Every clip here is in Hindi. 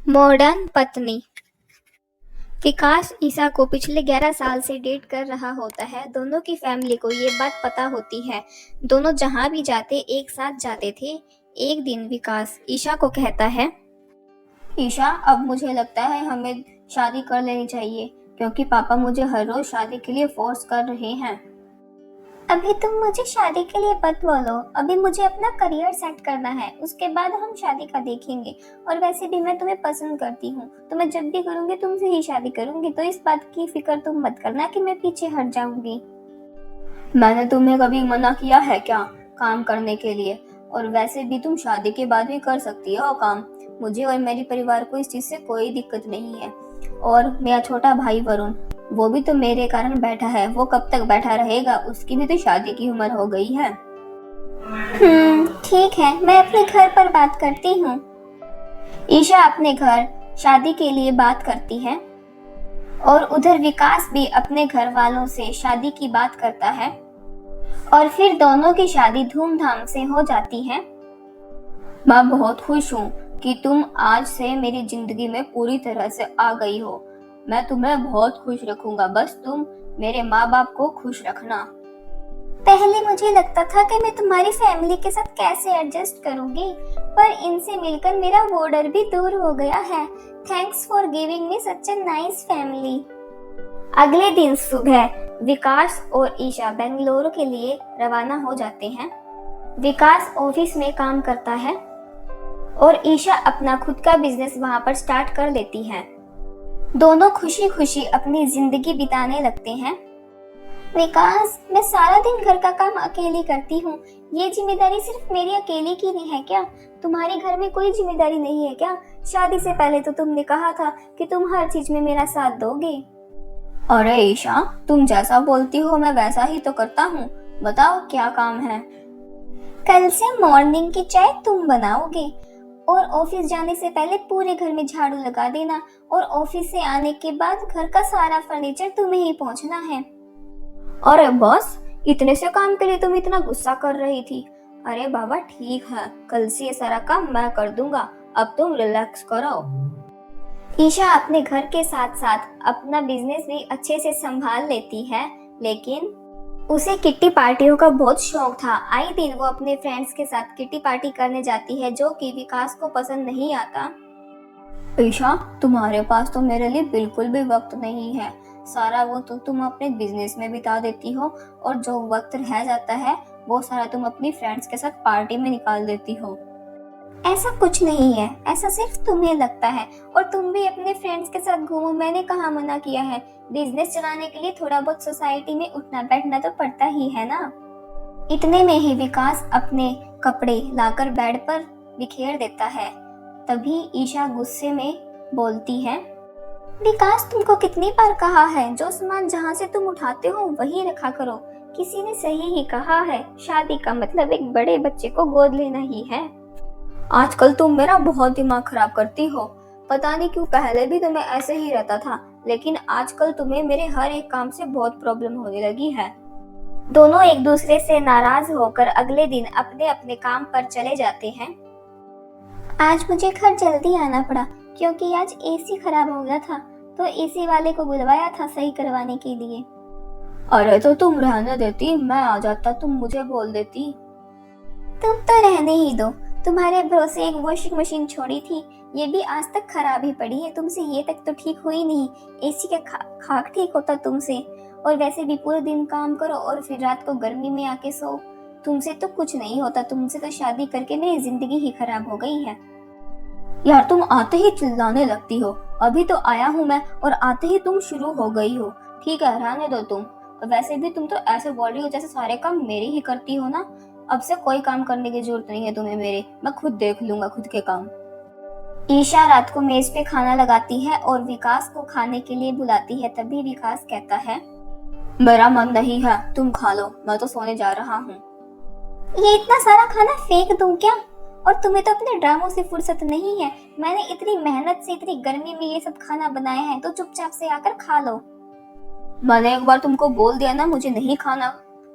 मॉडर्न पत्नी। विकास ईशा को पिछले 11 साल से डेट कर रहा होता है। दोनों की फैमिली को ये बात पता होती है। दोनों जहाँ भी जाते एक साथ जाते थे। एक दिन विकास ईशा को कहता है, ईशा, अब मुझे लगता है हमें शादी कर लेनी चाहिए क्योंकि पापा मुझे हर रोज शादी के लिए फोर्स कर रहे हैं। अभी तुम मुझे शादी के लिए मत बोलो। अभी मुझे अपना करियर सेट करना है, उसके बाद हम शादी का देखेंगे। और वैसे भी मैं तुम्हें पसंद करती हूँ, तो मैं जब भी करूँगी तुमसे ही शादी करूँगी। तो इस बात की फिक्र तुम मत करना कि मैं पीछे हट जाऊँगी। मैंने तुम्हें कभी मना किया है क्या काम करने के लिए? और वैसे भी तुम शादी के बाद भी कर सकती हो काम। मुझे और मेरे परिवार को इस चीज से कोई दिक्कत नहीं है। और मेरा छोटा भाई वरुण, वो भी तो मेरे कारण बैठा है। वो कब तक बैठा रहेगा? उसकी भी तो शादी की उम्र हो गई है। ठीक है, मैं अपने घर पर बात करती हूँ। ईशा अपने घर शादी के लिए बात करती है और उधर विकास भी अपने घर वालों से शादी की बात करता है और फिर दोनों की शादी धूमधाम से हो जाती है। मैं बहुत खुश हूँ कि तुम आज से मेरी जिंदगी में पूरी तरह से आ गई हो। मैं तुम्हें बहुत खुश रखूंगा, बस तुम मेरे माँ बाप को खुश रखना। पहले मुझे लगता था कि मैं तुम्हारी फैमिली के साथ कैसे एडजस्ट करूंगी, पर इनसे मिलकर मेरा वो डर भी दूर हो गया है। Thanks for giving me such a nice family. अगले दिन सुबह विकास और ईशा बेंगलुरु के लिए रवाना हो जाते हैं। विकास ऑफिस में काम करता है और ईशा अपना खुद का बिजनेस वहां पर स्टार्ट कर लेती है। दोनों खुशी खुशी अपनी जिंदगी बिताने लगते हैं। विकास, मैं सारा दिन घर का काम अकेली करती हूँ। ये जिम्मेदारी सिर्फ मेरी अकेली की नहीं है क्या? तुम्हारे घर में कोई जिम्मेदारी नहीं है क्या? शादी से पहले तो तुमने कहा था कि तुम हर चीज में मेरा साथ दोगे। अरे ईशा, तुम जैसा बोलती हो मैं वैसा ही तो करता हूँ। बताओ क्या काम है? कल से मॉर्निंग की चाय तुम बनाओगे और ऑफिस जाने से पहले पूरे घर में झाड़ू लगा देना और ऑफिस से आने के बाद घर का सारा फर्नीचर तुम्हें ही पहुंचना है। अरे बॉस, इतने से काम के लिए तुम इतना गुस्सा कर रही थी? अरे बाबा ठीक है, कल से ये सारा काम मैं कर दूंगा। अब तुम रिलैक्स करो। ईशा अपने घर के साथ साथ अपना बिजनेस भी अच्छे से संभाल लेती है, लेकिन उसे किट्टी पार्टियों का बहुत शौक था। आए दिन वो अपने फ्रेंड्स के साथ किट्टी पार्टी करने जाती है, जो कि विकास को पसंद नहीं आता। ईशा, तुम्हारे पास तो मेरे लिए बिल्कुल भी वक्त नहीं है। सारा वो तो तुम अपने बिजनेस में बिता देती हो और जो वक्त रह जाता है वो सारा तुम अपनी फ्रेंड्स के साथ पार्टी में निकाल देती हो। ऐसा कुछ नहीं है, ऐसा सिर्फ तुम्हें लगता है। और तुम भी अपने फ्रेंड्स के साथ घूमो, मैंने कहाँ मना किया है। बिजनेस चलाने के लिए थोड़ा बहुत सोसाइटी में उठना बैठना तो पड़ता ही है ना। इतने में ही विकास अपने कपड़े लाकर बेड पर बिखेर देता है। तभी ईशा गुस्से में बोलती है, विकास, तुमको कितनी बार कहा है जो सामान जहाँ से तुम उठाते हो वही रखा करो। किसी ने सही ही कहा है, शादी का मतलब एक बड़े बच्चे को गोद लेना ही है। आजकल तुम मेरा बहुत दिमाग खराब करती हो। पता नहीं क्यों पहले भी तुम्हें ऐसे ही रहता था, लेकिन आजकल तुम्हें मेरे हर एक काम से बहुत प्रॉब्लम होने लगी है। दोनों एक दूसरे से नाराज होकर अगले दिन अपने अपने काम पर चले जाते हैं। आज मुझे घर जल्दी आना पड़ा क्योंकि आज एसी खराब हो गया था, तो एसी वाले को बुलवाया था सही करवाने के लिए। अरे तो तुम रहने देती, मैं आ जाता, तुम मुझे बोल देती। तुम तो रहने ही दो। तुम्हारे भरोसे एक वॉशिंग मशीन छोड़ी थी, ये भी आज तक खराब ही पड़ी है। तुमसे ये तक तो ठीक हुई नहीं। एसी का खाक ठीक होता तुमसे। और वैसे भी पूरे दिन काम करो और फिर रात को गर्मी में आके सो। तुमसे तो कुछ नहीं होता। तुमसे तो शादी करके मेरी जिंदगी ही खराब हो गई है। यार, तुम आते ही चिल्लाने लगती हो। अभी तो आया हूँ मैं और आते ही तुम शुरू हो गई हो। ठीक है, रहने दो तुम। वैसे भी तुम तो ऐसे बोल रही हो जैसे सारे काम मेरे ही करती हो ना। अब से कोई काम करने की जरूरत नहीं है तुम्हें मेरे। मैं खुद देख लूंगा खुद के काम। ईशा रात को मेज पे खाना लगाती है और विकास को खाने के लिए बुलाती है। तभी विकास कहता है, मेरा मन नहीं है, तुम खा लो, मैं तो सोने जा रहा हूँ। ये इतना सारा खाना फेंक दूं क्या? और तुम्हें तो अपने ड्रामों से फुर्सत नहीं है। मैंने इतनी मेहनत से इतनी गर्मी में ये सब खाना बनाया है, तो चुपचाप से आकर खा लो। मैंने एक बार तुमको बोल दिया ना मुझे नहीं खाना,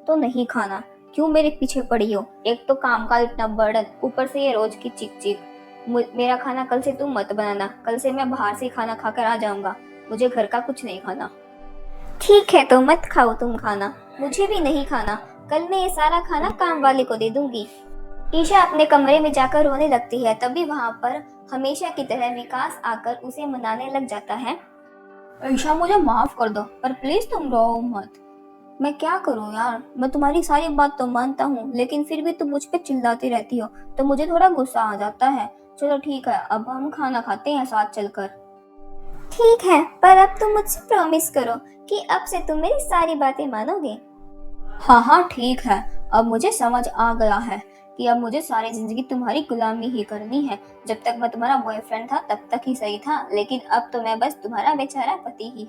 तो नहीं खाना। क्यों मेरे पीछे पड़ी हो? एक तो काम का इतना बर्डन, ऊपर से ये रोज की चिक चिक। मेरा खाना कल से तुम मत बनाना, कल से मैं बाहर से खाना खाकर आ जाऊंगा, मुझे घर का कुछ नहीं खाना। ठीक है तो मत खाओ तुम खाना, मुझे भी नहीं खाना, कल मैं ये सारा खाना काम वाले को दे दूंगी। ईशा अपने कमरे में जाकर रोने लगती है। तभी वहां पर हमेशा की तरह विकास आकर उसे मनाने लग जाता है। ईशा मुझे माफ कर दो, पर प्लीज तुम रो मत। मैं क्या करूं यार, मैं तुम्हारी सारी बात तो मानता हूँ, लेकिन फिर भी तुम मुझ पे चिल्लाती रहती हो तो मुझे थोड़ा गुस्सा आ जाता है। चलो ठीक है, अब हम खाना खाते हैं साथ चलकर। ठीक है, पर अब तुम मुझसे प्रॉमिस करो कि अब से तुम मेरी सारी बातें मानोगे। हाँ हाँ ठीक है, अब मुझे समझ आ गया है कि अब मुझे सारी जिंदगी तुम्हारी गुलामी ही करनी है। जब तक मैं तुम्हारा बॉयफ्रेंड था तब तक ही सही था, लेकिन अब तो मैं बस तुम्हारा बेचारा पति ही हूँ।